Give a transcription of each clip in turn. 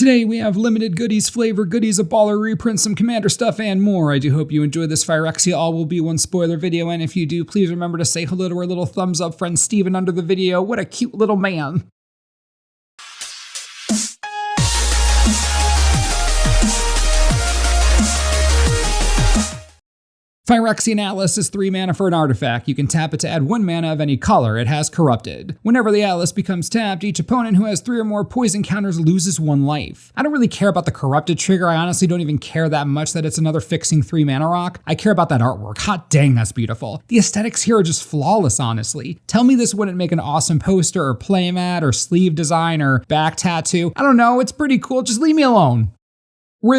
Today we have limited goodies, flavor goodies, a baller reprint, some commander stuff, and more. I do hope you enjoy this Phyrexia All Will Be One spoiler video, and if you do, please remember to say hello to our little thumbs up friend Steven under the video. What a cute little man. Phyrexian Atlas is 3 mana for an artifact. You can tap it to add 1 mana of any color. It has Corrupted. Whenever the Atlas becomes tapped, each opponent who has 3 or more poison counters loses 1 life. I don't really care about the Corrupted trigger. I honestly don't even care that much that it's another fixing 3 mana rock. I care about that artwork. Hot dang, that's beautiful. The aesthetics here are just flawless, honestly. Tell me this wouldn't make an awesome poster or playmat or sleeve design or back tattoo. I don't know, it's pretty cool. Just leave me alone.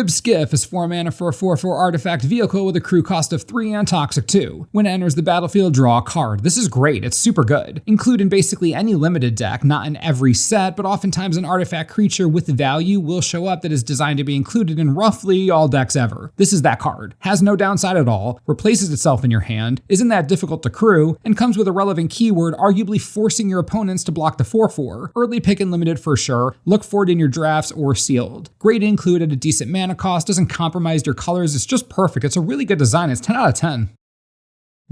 Skiff is 4 mana for a 4/4 artifact vehicle with a crew cost of 3 and toxic 2. When it enters the battlefield, draw a card. This is great, it's super good. Include in basically any limited deck, not in every set, but oftentimes an artifact creature with value will show up that is designed to be included in roughly all decks ever. This is that card. Has no downside at all, replaces itself in your hand, isn't that difficult to crew, and comes with a relevant keyword, arguably forcing your opponents to block the 4/4. Early pick and limited for sure, look for it in your drafts or sealed. Great to include at a decent mana cost, doesn't compromise your colors, it's just perfect. It's a really good design, it's 10 out of 10.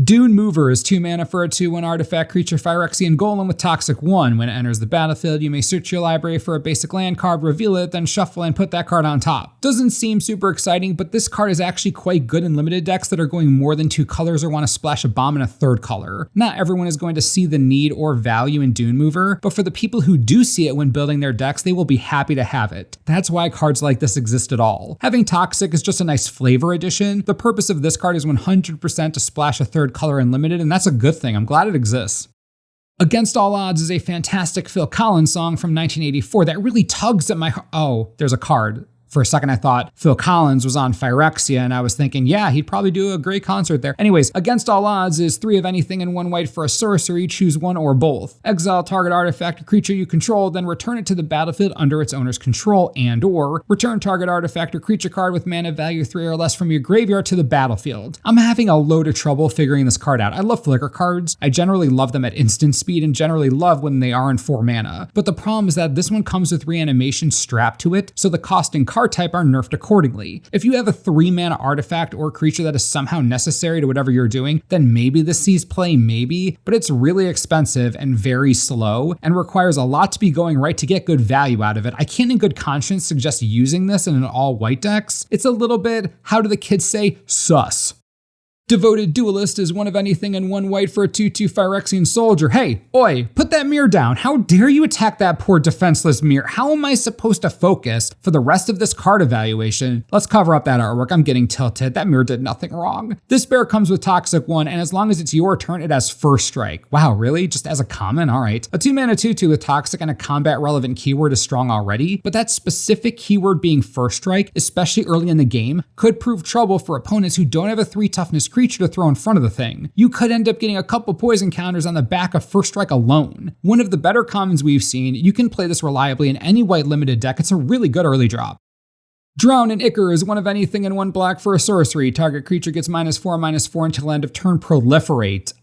Dune Mover is 2 mana for a 2/1 artifact creature Phyrexian golem with toxic 1. When it enters the battlefield, you may search your library for a basic land card, reveal it, then shuffle and put that card on top. Doesn't seem super exciting, but this card is actually quite good in limited decks that are going more than 2 colors or want to splash a bomb in a 3rd color. Not everyone is going to see the need or value in Dune Mover, but for the people who do see it when building their decks, they will be happy to have it. That's why cards like this exist at all. Having toxic is just a nice flavor addition. The purpose of this card is 100% to splash a 3rd color in limited, and that's a good thing. I'm glad it exists. Against All Odds is a fantastic Phil Collins song from 1984 that really tugs at my heart. Oh, there's a card. For a second, I thought Phil Collins was on Phyrexia, and I was thinking, yeah, he'd probably do a great concert there. Anyways, Against All Odds is 3 of anything and 1 white for a sorcery. Choose 1 or both. Exile target artifact or creature you control, then return it to the battlefield under its owner's control, and/or return target artifact or creature card with mana value 3 or less from your graveyard to the battlefield. I'm having a load of trouble figuring this card out. I love flicker cards. I generally love them at instant speed and generally love when they are in 4 mana. But the problem is that this one comes with reanimation strapped to it, so the cost and card type are nerfed accordingly. If you have a 3 mana artifact or creature that is somehow necessary to whatever you're doing, then maybe this sees play, maybe, but it's really expensive and very slow and requires a lot to be going right to get good value out of it. I can't in good conscience suggest using this in an all white decks. It's a little bit, how do the kids say, sus. Devoted Duelist is 1 of anything and 1 white for a 2/2 Phyrexian soldier. Hey, oi, put that mirror down. How dare you attack that poor defenseless mirror? How am I supposed to focus for the rest of this card evaluation? Let's cover up that artwork. I'm getting tilted. That mirror did nothing wrong. This bear comes with toxic 1, and as long as it's your turn, it has first strike. Wow, really? Just as a common? All right. A 2 mana 2/2 with toxic and a combat relevant keyword is strong already, but that specific keyword being first strike, especially early in the game, could prove trouble for opponents who don't have a 3 toughness creature to throw in front of the thing. You could end up getting a couple poison counters on the back of first strike alone. One of the better commons we've seen, you can play this reliably in any white limited deck. It's a really good early drop. Drown in Ichor is 1 of anything and 1 black for a sorcery. Target creature gets -4/-4 until end of turn. Proliferate.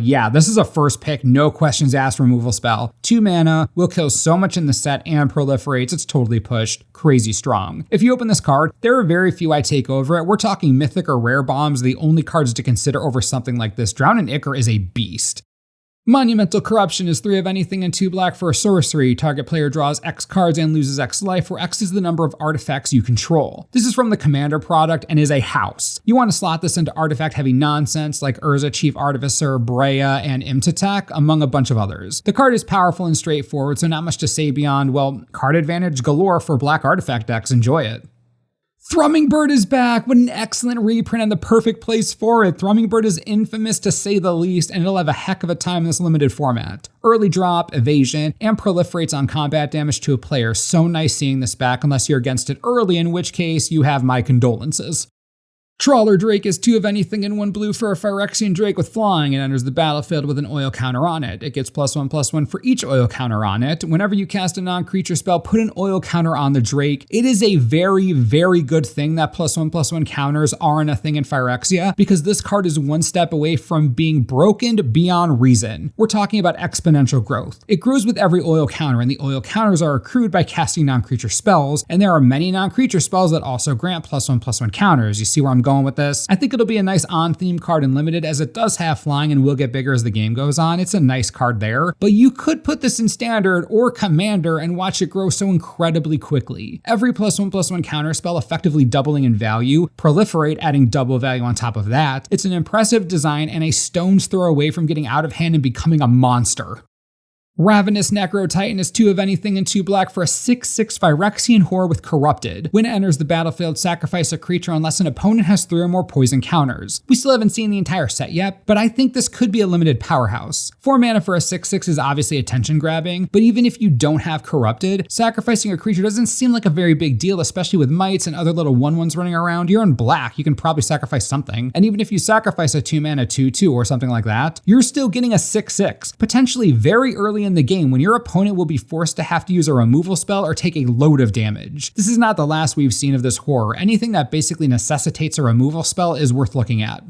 Yeah, this is a first pick, no questions asked removal spell. 2 mana, will kill so much in the set and proliferates. It's totally pushed. Crazy strong. If you open this card, there are very few I take over it. We're talking mythic or rare bombs, the only cards to consider over something like this. Drown in Ichor is a beast. Monumental Corruption is 3 of anything and 2 black for a sorcery. Target player draws X cards and loses X life, where X is the number of artifacts you control. This is from the Commander product and is a house. You want to slot this into artifact heavy nonsense like Urza, Chief Artificer, Brea, and Imtatak, among a bunch of others. The card is powerful and straightforward, so not much to say beyond, well, card advantage galore for black artifact decks. Enjoy it. Thrummingbird is back. What an excellent reprint and the perfect place for it. Thrummingbird is infamous to say the least, and it'll have a heck of a time in this limited format. Early drop, evasion, and proliferates on combat damage to a player. So nice seeing this back unless you're against it early, in which case you have my condolences. Trawler Drake is 2 of anything and 1 blue for a Phyrexian Drake with flying and enters the battlefield with an oil counter on it. It gets +1/+1 for each oil counter on it. Whenever you cast a non-creature spell, put an oil counter on the Drake. It is a very, very good thing that +1/+1 counters aren't a thing in Phyrexia, because this card is one step away from being broken beyond reason. We're talking about exponential growth. It grows with every oil counter, and the oil counters are accrued by casting non-creature spells, and there are many non-creature spells that also grant +1/+1 counters. You see where I'm going with this? I think it'll be a nice on-theme card in Limited, as it does have flying and will get bigger as the game goes on. It's a nice card there, but you could put this in Standard or Commander and watch it grow so incredibly quickly. Every +1/+1 counter spell effectively doubling in value, Proliferate adding double value on top of that. It's an impressive design and a stone's throw away from getting out of hand and becoming a monster. Ravenous Necro Titan is 2 of anything and 2 black for a 6/6 Phyrexian Horror with Corrupted. When it enters the battlefield, sacrifice a creature unless an opponent has 3 or more poison counters. We still haven't seen the entire set yet, but I think this could be a limited powerhouse. 4 mana for a 6/6 is obviously attention grabbing, but even if you don't have Corrupted, sacrificing a creature doesn't seem like a very big deal, especially with mites and other little 1/1s running around. You're in black, you can probably sacrifice something. And even if you sacrifice a 2 mana 2/2 or something like that, you're still getting a 6/6, potentially very early in the game when your opponent will be forced to have to use a removal spell or take a load of damage. This is not the last we've seen of this horror. Anything that basically necessitates a removal spell is worth looking at.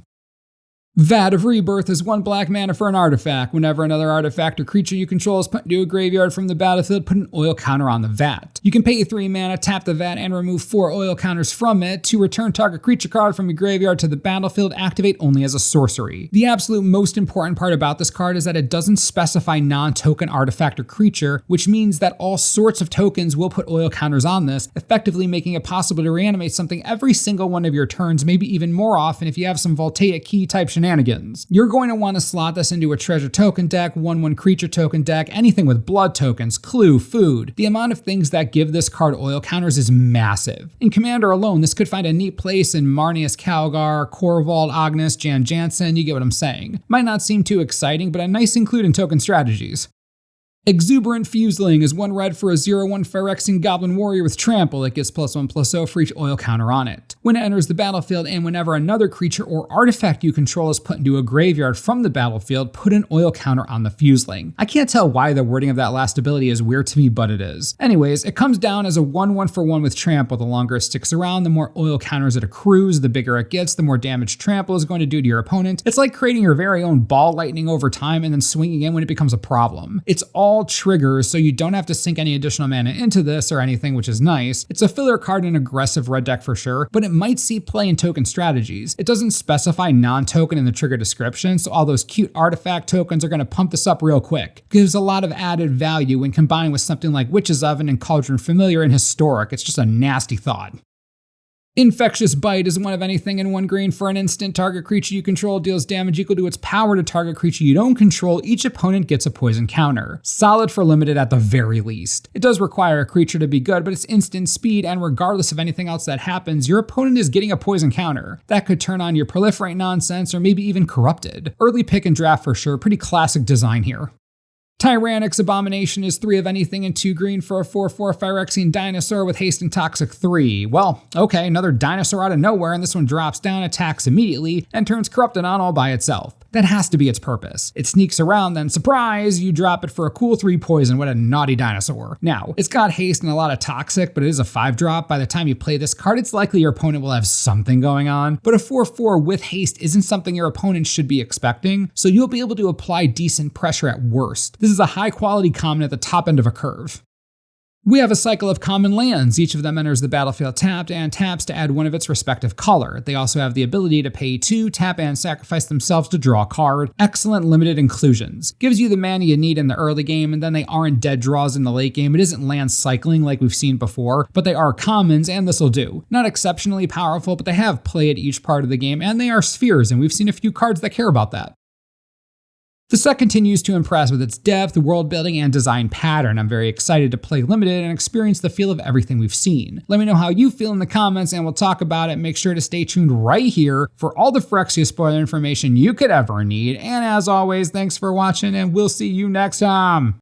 Vat of Rebirth is 1 black mana for an artifact. Whenever another artifact or creature you control is put into a graveyard from the battlefield, put an oil counter on the Vat. You can pay 3 mana, tap the Vat, and remove 4 oil counters from it to return target creature card from your graveyard to the battlefield, activate only as a sorcery. The absolute most important part about this card is that it doesn't specify non-token artifact or creature, which means that all sorts of tokens will put oil counters on this, effectively making it possible to reanimate something every single one of your turns, maybe even more often if you have some Voltaic Key type shenanigans. You're going to want to slot this into a treasure token deck, 1/1 creature token deck, anything with blood tokens, clue, food. The amount of things that give this card oil counters is massive. In Commander alone, this could find a neat place in Marneus Calgar, Korvald, Agnes, Jan Jansen, you get what I'm saying. Might not seem too exciting, but a nice include in token strategies. Exuberant Fuseling is 1 red for a 0/1 Phyrexian Goblin Warrior with Trample. It gets +1/+0 for each oil counter on it. When it enters the battlefield and whenever another creature or artifact you control is put into a graveyard from the battlefield, put an oil counter on the Fuseling. I can't tell why the wording of that last ability is weird to me, but it is. Anyways, it comes down as a 1/1 for 1 with Trample. The longer it sticks around, the more oil counters it accrues, the bigger it gets, the more damage Trample is going to do to your opponent. It's like creating your very own ball lightning over time and then swinging in when it becomes a problem. It's all triggers, so you don't have to sink any additional mana into this or anything, which is nice. It's a filler card in an aggressive red deck for sure, but it might see play in token strategies. It doesn't specify non-token in the trigger description, so all those cute artifact tokens are going to pump this up real quick. Gives a lot of added value when combined with something like Witch's Oven and Cauldron Familiar and Historic. It's just a nasty thought. Infectious Bite is 1 of anything and 1 green for an instant. Target creature you control deals damage equal to its power to target creature you don't control. Each opponent gets a poison counter. Solid for Limited at the very least. It does require a creature to be good, but it's instant speed, and regardless of anything else that happens, your opponent is getting a poison counter. That could turn on your Proliferate nonsense or maybe even Corrupted. Early pick and draft for sure. Pretty classic design here. Tyrannic's Abomination is 3 of anything and 2 green for a 4/4 Phyrexian Dinosaur with Haste and Toxic 3. Well, okay, another dinosaur out of nowhere, and this one drops down, attacks immediately, and turns Corrupted on all by itself. That has to be its purpose. It sneaks around, then surprise, you drop it for a cool 3 poison. What a naughty dinosaur. Now, it's got haste and a lot of toxic, but it is a 5-drop. By the time you play this card, it's likely your opponent will have something going on. But a 4/4 with haste isn't something your opponent should be expecting, so you'll be able to apply decent pressure at worst. This is a high quality common at the top end of a curve. We have a cycle of common lands. Each of them enters the battlefield tapped and taps to add 1 of its respective color. They also have the ability to pay 2, tap and sacrifice themselves to draw a card. Excellent limited inclusions. Gives you the mana you need in the early game, and then they aren't dead draws in the late game. It isn't land cycling like we've seen before, but they are commons, and this'll do. Not exceptionally powerful, but they have play at each part of the game, and they are spheres, and we've seen a few cards that care about that. The set continues to impress with its depth, world building, and design pattern. I'm very excited to play Limited and experience the feel of everything we've seen. Let me know how you feel in the comments and we'll talk about it. Make sure to stay tuned right here for all the Phyrexia spoiler information you could ever need. And as always, thanks for watching and we'll see you next time.